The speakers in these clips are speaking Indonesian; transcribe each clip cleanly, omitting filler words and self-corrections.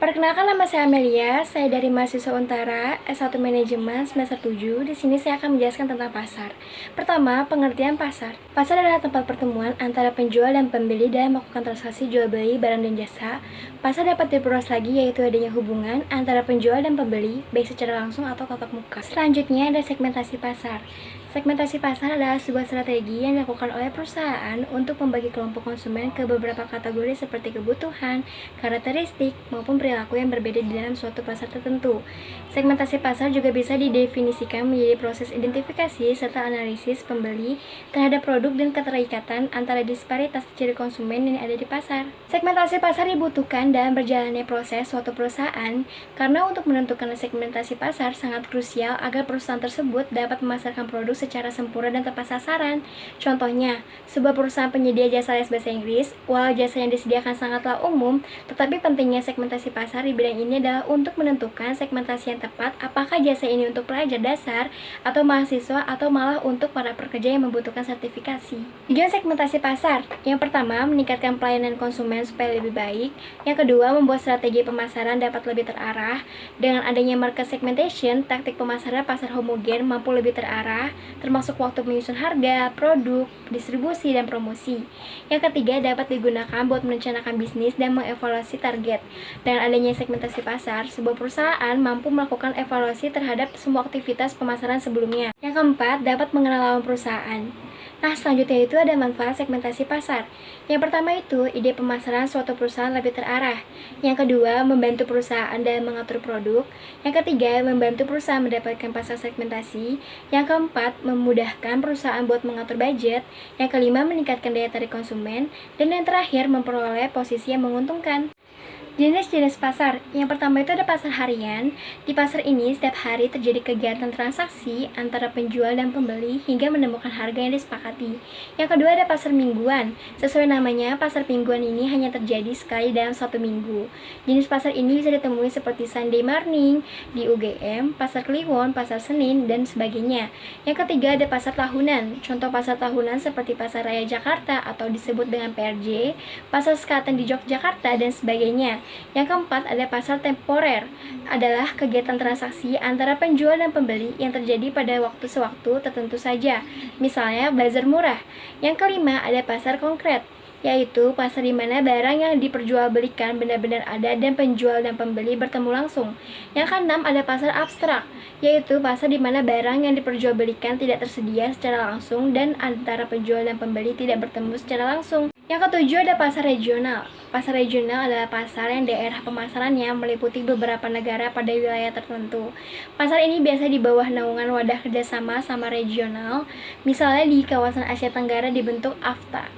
Perkenalkan, nama saya Amelia, saya dari mahasiswa Untara S1 Manajemen semester 7. Di sini saya akan menjelaskan tentang pasar. Pertama, pengertian pasar. Pasar adalah tempat pertemuan antara penjual dan pembeli dalam melakukan transaksi jual beli barang dan jasa. Pasar dapat diperluas lagi, yaitu adanya hubungan antara penjual dan pembeli, baik secara langsung atau tatap muka. Selanjutnya ada segmentasi pasar. Segmentasi pasar adalah sebuah strategi yang dilakukan oleh perusahaan untuk membagi kelompok konsumen ke beberapa kategori seperti kebutuhan, karakteristik, maupun perilaku yang berbeda di dalam suatu pasar tertentu. Segmentasi pasar juga bisa didefinisikan menjadi proses identifikasi serta analisis pembeli terhadap produk dan keterikatan antara disparitas ciri konsumen yang ada di pasar. Segmentasi pasar dibutuhkan dalam berjalannya proses suatu perusahaan karena untuk menentukan segmentasi pasar sangat krusial agar perusahaan tersebut dapat memasarkan produk secara sempurna dan tepat sasaran. Contohnya, sebuah perusahaan penyedia jasa les bahasa Inggris, walau jasa yang disediakan sangatlah umum, tetapi pentingnya segmentasi pasar di bidang ini adalah untuk menentukan segmentasi yang tepat, apakah jasa ini untuk pelajar dasar, atau mahasiswa, atau malah untuk para pekerja yang membutuhkan sertifikasi. Tujuan segmentasi pasar: yang pertama, meningkatkan pelayanan konsumen supaya lebih baik. Yang kedua, membuat strategi pemasaran dapat lebih terarah. Dengan adanya market segmentation, taktik pemasaran pasar homogen mampu lebih terarah, termasuk waktu menyusun harga, produk, distribusi, dan promosi. Yang ketiga, dapat digunakan buat merencanakan bisnis dan mengevaluasi target. Dengan adanya segmentasi pasar, sebuah perusahaan mampu melakukan evaluasi terhadap semua aktivitas pemasaran sebelumnya. Yang keempat, dapat mengenal lawan perusahaan. Nah, selanjutnya itu ada manfaat segmentasi pasar. Yang pertama itu, ide pemasaran suatu perusahaan lebih terarah. Yang kedua, membantu perusahaan dalam mengatur produk. Yang ketiga, membantu perusahaan mendapatkan pasar segmentasi. Yang keempat, memudahkan perusahaan buat mengatur budget. Yang kelima, meningkatkan daya tarik konsumen. Dan yang terakhir, memperoleh posisi yang menguntungkan. Jenis-jenis pasar. Yang pertama itu ada pasar harian. Di pasar ini setiap hari terjadi kegiatan transaksi antara penjual dan pembeli hingga menemukan harga yang disepakati. Yang kedua ada pasar mingguan. Sesuai namanya, pasar mingguan ini hanya terjadi sekali dalam satu minggu. Jenis pasar ini bisa ditemui seperti Sunday Morning, di UGM, Pasar Kliwon, Pasar Senin, dan sebagainya. Yang ketiga ada pasar tahunan. Contoh pasar tahunan seperti Pasar Raya Jakarta atau disebut dengan PRJ, Pasar Sekaten di Yogyakarta, dan sebagainya. Yang keempat ada pasar temporer, adalah kegiatan transaksi antara penjual dan pembeli yang terjadi pada waktu sewaktu tertentu saja, misalnya bazar murah. Yang kelima ada pasar konkret, yaitu pasar di mana barang yang diperjualbelikan benar-benar ada dan penjual dan pembeli bertemu langsung. Yang keenam ada pasar abstrak, yaitu pasar di mana barang yang diperjualbelikan tidak tersedia secara langsung dan antara penjual dan pembeli tidak bertemu secara langsung. Yang ketujuh ada pasar regional. Pasar regional adalah pasar yang daerah pemasarannya meliputi beberapa negara pada wilayah tertentu. Pasar ini biasa di bawah naungan wadah kerjasama sama regional, misalnya di kawasan Asia Tenggara dibentuk AFTA.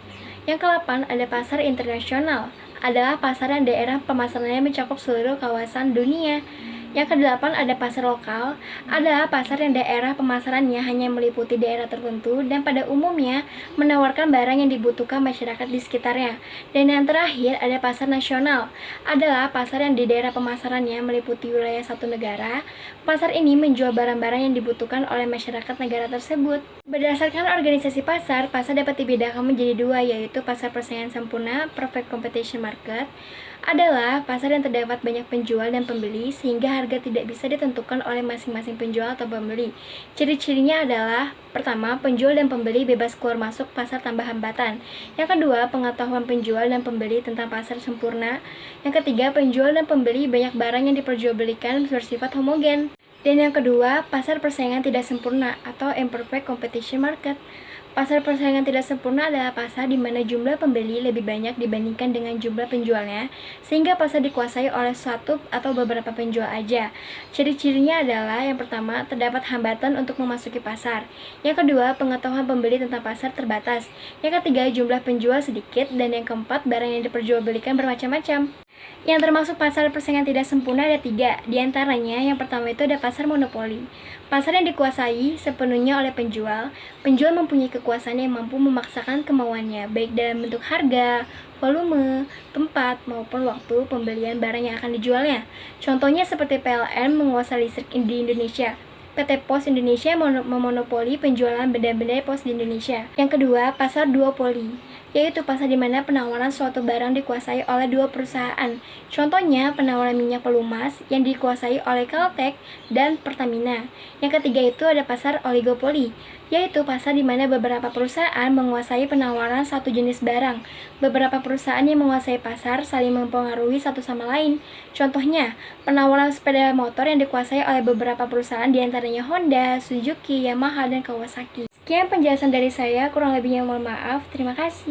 Yang ke-8 ada pasar internasional, adalah pasar yang daerah pemasarannya mencakup seluruh kawasan dunia. Yang ke-8 ada pasar lokal, adalah pasar yang daerah pemasarannya hanya meliputi daerah tertentu dan pada umumnya menawarkan barang yang dibutuhkan masyarakat di sekitarnya. Dan yang terakhir ada pasar nasional, adalah pasar yang di daerah pemasarannya meliputi wilayah satu negara. Pasar ini menjual barang-barang yang dibutuhkan oleh masyarakat negara tersebut. Berdasarkan organisasi pasar, pasar dapat dibedakan menjadi dua, yaitu pasar persaingan sempurna, perfect competition market, adalah pasar yang terdapat banyak penjual dan pembeli sehingga harga tidak bisa ditentukan oleh masing-masing penjual atau pembeli. Ciri-cirinya adalah: pertama, penjual dan pembeli bebas keluar masuk pasar tanpa hambatan. Yang kedua, pengetahuan penjual dan pembeli tentang pasar sempurna. Yang ketiga, penjual dan pembeli banyak barang yang diperjualbelikan bersifat homogen. Dan yang kedua, pasar persaingan tidak sempurna atau imperfect competition market. Pasar persaingan tidak sempurna adalah pasar di mana jumlah pembeli lebih banyak dibandingkan dengan jumlah penjualnya, sehingga pasar dikuasai oleh satu atau beberapa penjual aja. Ciri-cirinya adalah: yang pertama, terdapat hambatan untuk memasuki pasar. Yang kedua, pengetahuan pembeli tentang pasar terbatas. Yang ketiga, jumlah penjual sedikit. Dan yang keempat, barang yang diperjualbelikan bermacam-macam. Yang termasuk pasar persaingan tidak sempurna ada 3, diantaranya yang pertama itu ada pasar monopoli. Pasar yang dikuasai sepenuhnya oleh penjual. Penjual mempunyai kekuasaan yang mampu memaksakan kemauannya, baik dalam bentuk harga, volume, tempat, maupun waktu pembelian barang yang akan dijualnya. Contohnya seperti PLN menguasai listrik di Indonesia. PT Pos Indonesia memonopoli penjualan benda-benda pos di Indonesia. Yang kedua, pasar duopoli. yaitu pasar di mana penawaran suatu barang dikuasai oleh dua perusahaan. Contohnya, penawaran minyak pelumas yang dikuasai oleh Caltech dan Pertamina. Yang ketiga itu ada pasar oligopoli, yaitu pasar di mana beberapa perusahaan menguasai penawaran satu jenis barang. Beberapa perusahaan yang menguasai pasar saling mempengaruhi satu sama lain. Contohnya, penawaran sepeda motor yang dikuasai oleh beberapa perusahaan diantaranya Honda, Suzuki, Yamaha, dan Kawasaki. Sekian penjelasan dari saya, kurang lebihnya mohon maaf. Terima kasih.